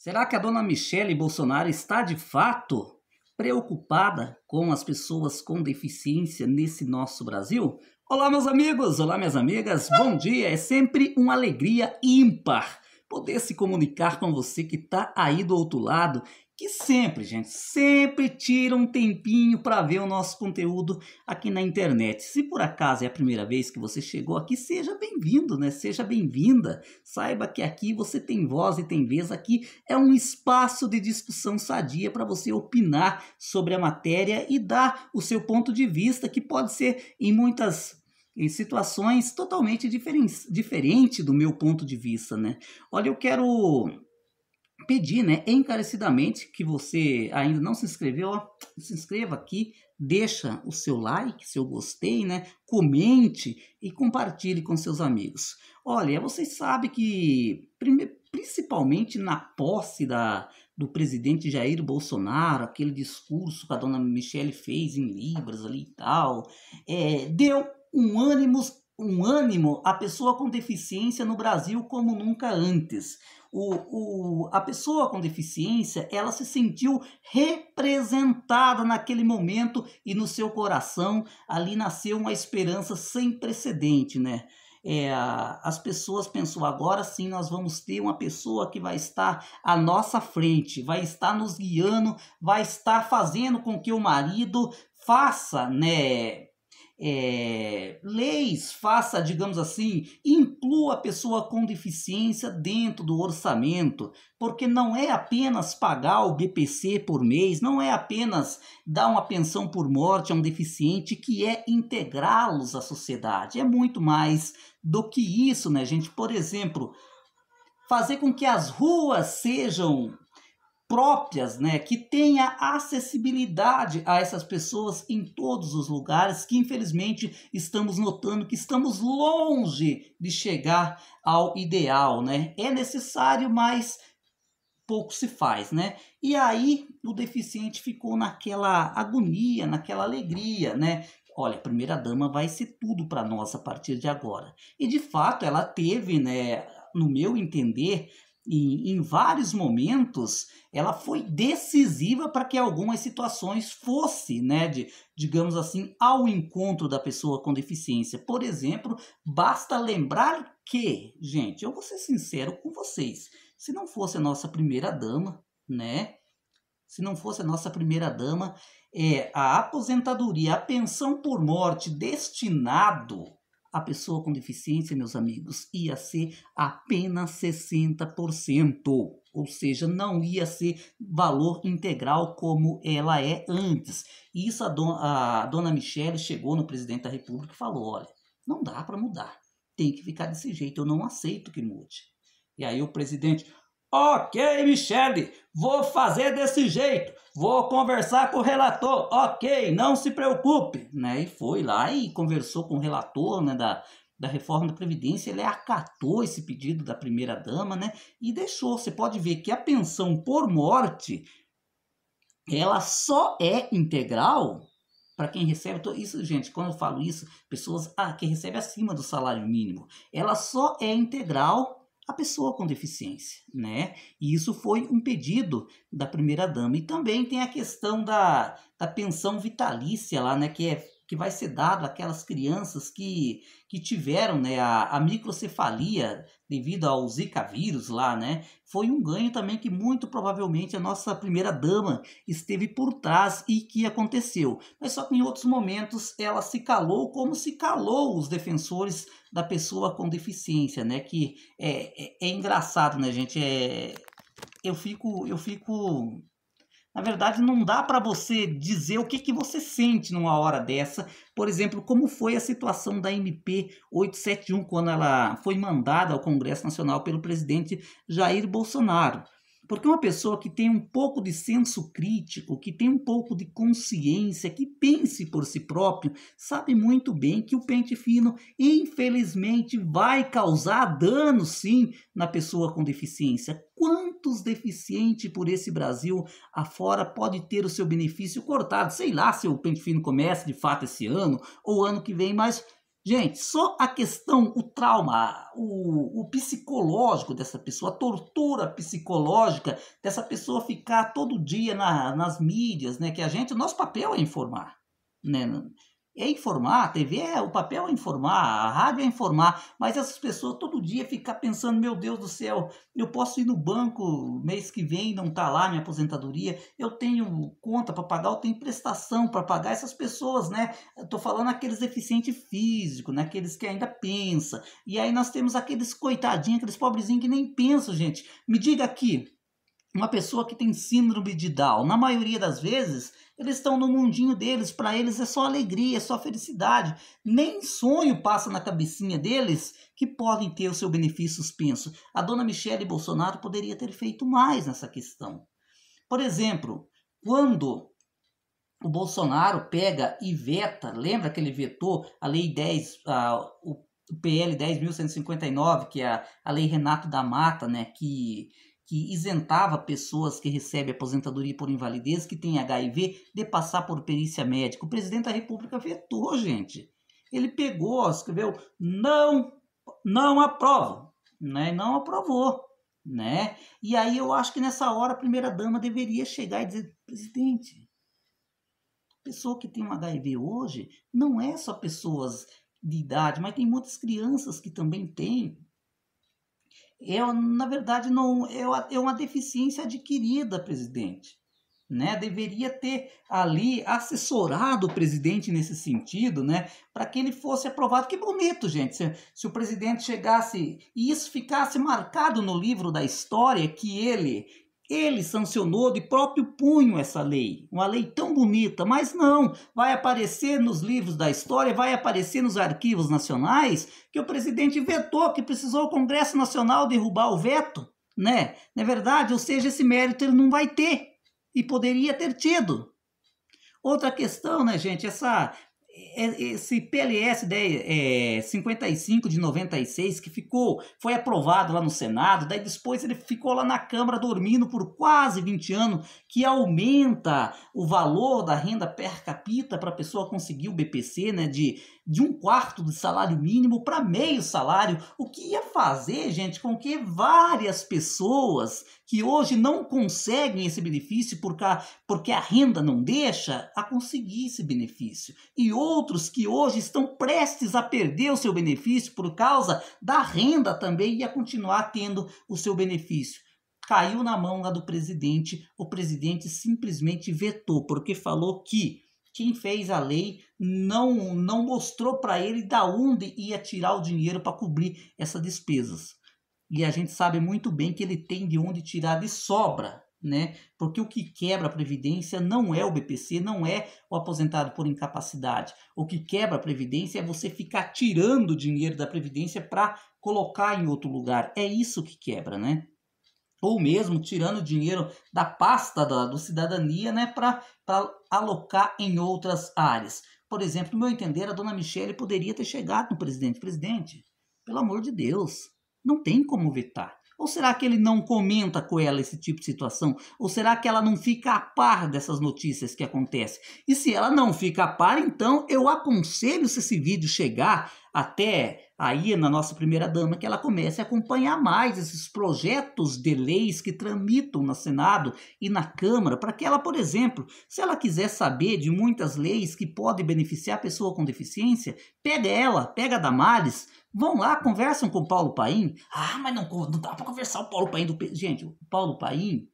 Será que a dona Michele Bolsonaro está de fato preocupada com as pessoas com deficiência nesse nosso Brasil? Olá, meus amigos, olá, minhas amigas, bom dia. É sempre uma alegria ímpar poder se comunicar com você que está aí do outro lado, que sempre, gente, sempre tira um tempinho para ver o nosso conteúdo aqui na internet. Se por acaso é a primeira vez que você chegou aqui, seja bem-vindo, né? Seja bem-vinda. Saiba que aqui você tem voz e tem vez. Aqui é um espaço de discussão sadia para você opinar sobre a matéria e dar o seu ponto de vista, que pode ser em situações totalmente diferente do meu ponto de vista, né? Olha, eu quero pedir, né, encarecidamente que você ainda não se inscreveu, ó, se inscreva aqui, deixa o seu like, seu gostei, né, comente e compartilhe com seus amigos. Olha, vocês sabem que, principalmente na posse do presidente Jair Bolsonaro, aquele discurso que a dona Michele fez em Libras ali e tal, deu um ânimo à pessoa com deficiência no Brasil como nunca antes. A pessoa com deficiência, ela se sentiu representada naquele momento e no seu coração ali nasceu uma esperança sem precedente, né? As pessoas pensam, agora sim nós vamos ter uma pessoa que vai estar à nossa frente, vai estar nos guiando, vai estar fazendo com que o marido faça, né, leis, faça, digamos assim, inclua a pessoa com deficiência dentro do orçamento, porque não é apenas pagar o BPC por mês, não é apenas dar uma pensão por morte a um deficiente, que é integrá-los à sociedade, é muito mais do que isso, né, gente? Por exemplo, fazer com que as ruas sejam próprias, né, que tenha acessibilidade a essas pessoas em todos os lugares, que infelizmente estamos notando que estamos longe de chegar ao ideal, né? É necessário, mas pouco se faz, né? E aí o deficiente ficou naquela agonia, naquela alegria, né? Olha, a primeira-dama vai ser tudo para nós a partir de agora. E de fato ela teve, né, no meu entender, em vários momentos, ela foi decisiva para que algumas situações fossem, né, digamos assim, ao encontro da pessoa com deficiência. Por exemplo, basta lembrar que, gente, eu vou ser sincero com vocês, se não fosse a nossa primeira-dama, né, se não fosse a nossa primeira-dama, a aposentadoria, a pensão por morte destinado a pessoa com deficiência, meus amigos, ia ser apenas 60%, ou seja, não ia ser valor integral como ela é antes. E isso a dona Michele chegou no presidente da República e falou, olha, não dá para mudar, tem que ficar desse jeito, eu não aceito que mude. E aí o presidente, ok, Michele, vou fazer desse jeito, vou conversar com o relator, ok, não se preocupe, né? E foi lá e conversou com o relator, né, da reforma da Previdência, ele acatou esse pedido da primeira-dama, né, e deixou. Você pode ver que a pensão por morte, ela só é integral para quem recebe, isso, gente, quando eu falo isso, pessoas que recebem acima do salário mínimo, ela só é integral a pessoa com deficiência, né? E isso foi um pedido da primeira-dama. E também tem a questão da pensão vitalícia lá, né? Que vai ser dado àquelas crianças que tiveram, né, a microcefalia devido ao Zika vírus lá, né? Foi um ganho também que muito provavelmente a nossa primeira-dama esteve por trás e que aconteceu. Mas só que em outros momentos ela se calou, como se calou os defensores da pessoa com deficiência, né? Que é engraçado, né, gente? Eu fico na verdade, não dá para você dizer o que você sente numa hora dessa. Por exemplo, como foi a situação da MP 871 quando ela foi mandada ao Congresso Nacional pelo presidente Jair Bolsonaro. Porque uma pessoa que tem um pouco de senso crítico, que tem um pouco de consciência, que pense por si próprio, sabe muito bem que o pente fino, infelizmente, vai causar dano, sim, na pessoa com deficiência. Quantos deficientes por esse Brasil afora pode ter o seu benefício cortado? Sei lá se o pente fino começa de fato esse ano ou ano que vem, mas Gente, só a questão, o trauma, o psicológico dessa pessoa, a tortura psicológica dessa pessoa ficar todo dia nas mídias, né? Que o nosso papel é informar, né? É informar, a TV o papel é informar, a rádio é informar, mas essas pessoas todo dia ficar pensando, meu Deus do céu, eu posso ir no banco mês que vem, não tá lá minha aposentadoria, eu tenho conta para pagar, eu tenho prestação para pagar, essas pessoas, né? Eu tô falando aqueles deficientes físicos, né? Aqueles que ainda pensam. E aí nós temos aqueles coitadinhos, aqueles pobrezinhos que nem pensam, gente. Me diga aqui, uma pessoa que tem síndrome de Down, na maioria das vezes, eles estão no mundinho deles, para eles é só alegria, é só felicidade. Nem sonho passa na cabecinha deles que podem ter o seu benefício suspenso. A dona Michele Bolsonaro poderia ter feito mais nessa questão. Por exemplo, quando o Bolsonaro pega e veta, lembra que ele vetou a Lei 10, o PL 10.159, que é a Lei Renato da Mata, né, que isentava pessoas que recebem aposentadoria por invalidez, que têm HIV, de passar por perícia médica. O presidente da República vetou, gente. Ele pegou, escreveu, não aprovo, né? Não aprovou, né? E aí eu acho que nessa hora a primeira-dama deveria chegar e dizer, presidente, pessoa que tem um HIV hoje não é só pessoas de idade, mas tem muitas crianças que também têm. Na verdade, não é uma deficiência adquirida, presidente. Né? Deveria ter ali assessorado o presidente nesse sentido, né? Para que ele fosse aprovado. Que bonito, gente, se o presidente chegasse e isso ficasse marcado no livro da história que ele sancionou de próprio punho essa lei, uma lei tão bonita, mas não, vai aparecer nos livros da história, vai aparecer nos arquivos nacionais que o presidente vetou, que precisou o Congresso Nacional derrubar o veto, né? Não é verdade? Ou seja, esse mérito ele não vai ter e poderia ter tido. Outra questão, né, gente, esse PLS 55 de 96 que foi aprovado lá no Senado, daí depois ele ficou lá na Câmara dormindo por quase 20 anos, que aumenta o valor da renda per capita para a pessoa conseguir o BPC, né, de 1/4 do salário mínimo para meio salário, o que ia fazer, gente, com que várias pessoas que hoje não conseguem esse benefício porque a renda não deixa a conseguir esse benefício. E outros que hoje estão prestes a perder o seu benefício por causa da renda também ia continuar tendo o seu benefício. Caiu na mão lá do presidente, o presidente simplesmente vetou, porque falou que quem fez a lei não mostrou para ele de onde ia tirar o dinheiro para cobrir essas despesas. E a gente sabe muito bem que ele tem de onde tirar de sobra, né? Porque o que quebra a Previdência não é o BPC, não é o aposentado por incapacidade. O que quebra a Previdência é você ficar tirando o dinheiro da Previdência para colocar em outro lugar. É isso que quebra, né? Ou mesmo tirando dinheiro da pasta do cidadania, né, para alocar em outras áreas. Por exemplo, no meu entender, a dona Michele poderia ter chegado no presidente. Presidente, pelo amor de Deus, não tem como vetar. Ou será que ele não comenta com ela esse tipo de situação? Ou será que ela não fica a par dessas notícias que acontecem? E se ela não fica a par, então eu aconselho, se esse vídeo chegar até aí na nossa primeira-dama, que ela comece a acompanhar mais esses projetos de leis que tramitam no Senado e na Câmara, para que ela, por exemplo, se ela quiser saber de muitas leis que podem beneficiar a pessoa com deficiência, pega a Damares, vão lá, conversam com o Paulo Paim. Ah, mas não dá para conversar o Paulo Paim do PT. Gente, o Paulo Paim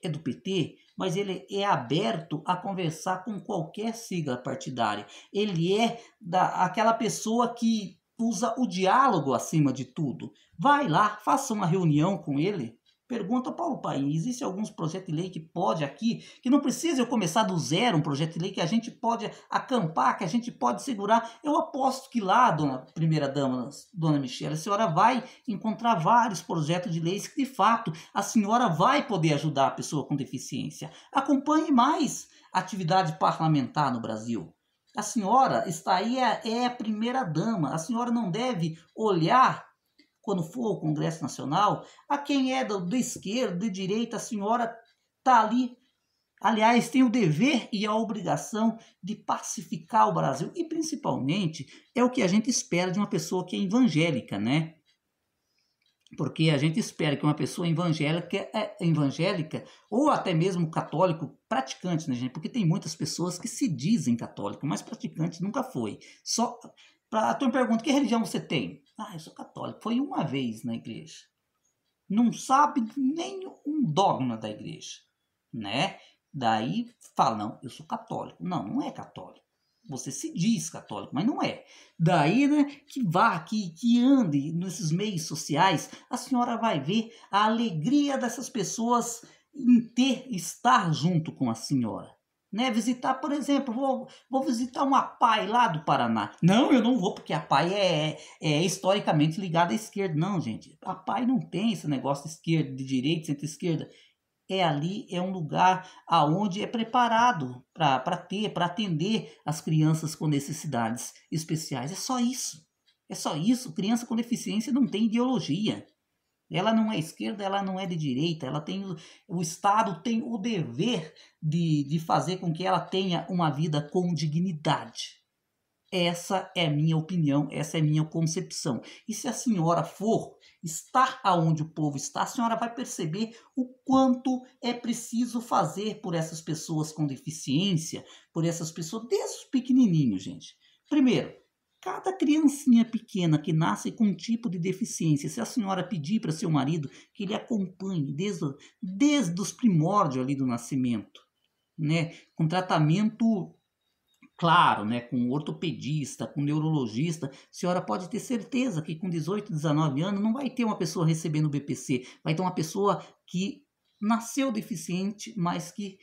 é do PT, mas ele é aberto a conversar com qualquer sigla partidária. Ele é aquela pessoa que usa o diálogo acima de tudo. Vai lá, faça uma reunião com ele. Pergunta ao Paulo Paim, existe alguns projetos de lei que pode aqui, que não precisa eu começar do zero um projeto de lei que a gente pode acampar, que a gente pode segurar. Eu aposto que lá, dona primeira-dama, dona Michele, a senhora vai encontrar vários projetos de leis que, de fato, a senhora vai poder ajudar a pessoa com deficiência. Acompanhe mais a atividade parlamentar no Brasil. A senhora está aí, é a primeira-dama. A senhora não deve olhar, quando for ao Congresso Nacional, a quem é da esquerda, de direita, a senhora está ali aliás, tem o dever e a obrigação de pacificar o Brasil, e principalmente é o que a gente espera de uma pessoa que é evangélica, né? Porque a gente espera que uma pessoa evangélica ou até mesmo católico praticante, né, gente? Porque tem muitas pessoas que se dizem católico, mas praticante nunca foi. Só a tua pergunta, que religião você tem? Ah, eu sou católico. Foi uma vez na igreja. Não sabe nem um dogma da igreja, né? Daí fala, não, eu sou católico. Não, não é católico. Você se diz católico, mas não é. Daí, né, que ande nesses meios sociais, a senhora vai ver a alegria dessas pessoas em estar junto com a senhora. Né, visitar, por exemplo, vou visitar uma PAI lá do Paraná. Não, eu não vou, porque a PAI é historicamente ligada à esquerda. Não, gente, a PAI não tem esse negócio de esquerda, de direita, centro-esquerda. É um lugar aonde é preparado para atender as crianças com necessidades especiais. É só isso. É só isso. Criança com deficiência não tem ideologia. Ela não é esquerda, ela não é de direita. O Estado tem o dever de fazer com que ela tenha uma vida com dignidade. Essa é a minha opinião, essa é a minha concepção. E se a senhora for estar aonde o povo está, a senhora vai perceber o quanto é preciso fazer por essas pessoas com deficiência, por essas pessoas, desde os pequenininhos, gente. Primeiro, cada criancinha pequena que nasce com um tipo de deficiência, se a senhora pedir para seu marido que ele acompanhe desde os primórdios ali do nascimento, né, com tratamento claro, né, com ortopedista, com neurologista, a senhora pode ter certeza que com 18, 19 anos não vai ter uma pessoa recebendo BPC, vai ter uma pessoa que nasceu deficiente, mas que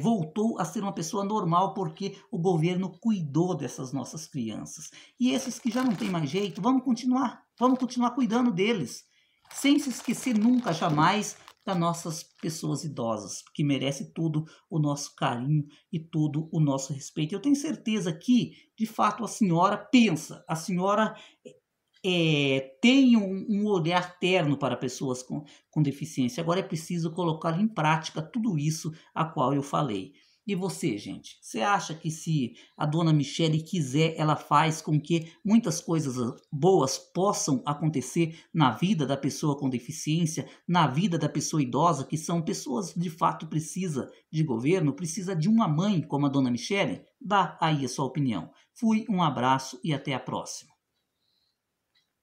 voltou a ser uma pessoa normal porque o governo cuidou dessas nossas crianças. E esses que já não tem mais jeito, vamos continuar cuidando deles, sem se esquecer nunca, jamais, das nossas pessoas idosas, que merecem todo o nosso carinho e todo o nosso respeito. Eu tenho certeza que, de fato, a senhora pensa, a senhora tem um olhar terno para pessoas com deficiência. Agora é preciso colocar em prática tudo isso a qual eu falei. E você, gente? Você acha que se a dona Michele quiser, ela faz com que muitas coisas boas possam acontecer na vida da pessoa com deficiência, na vida da pessoa idosa, que são pessoas de fato precisa de governo, precisa de uma mãe como a dona Michele? Dá aí a sua opinião. Fui, um abraço e até a próxima.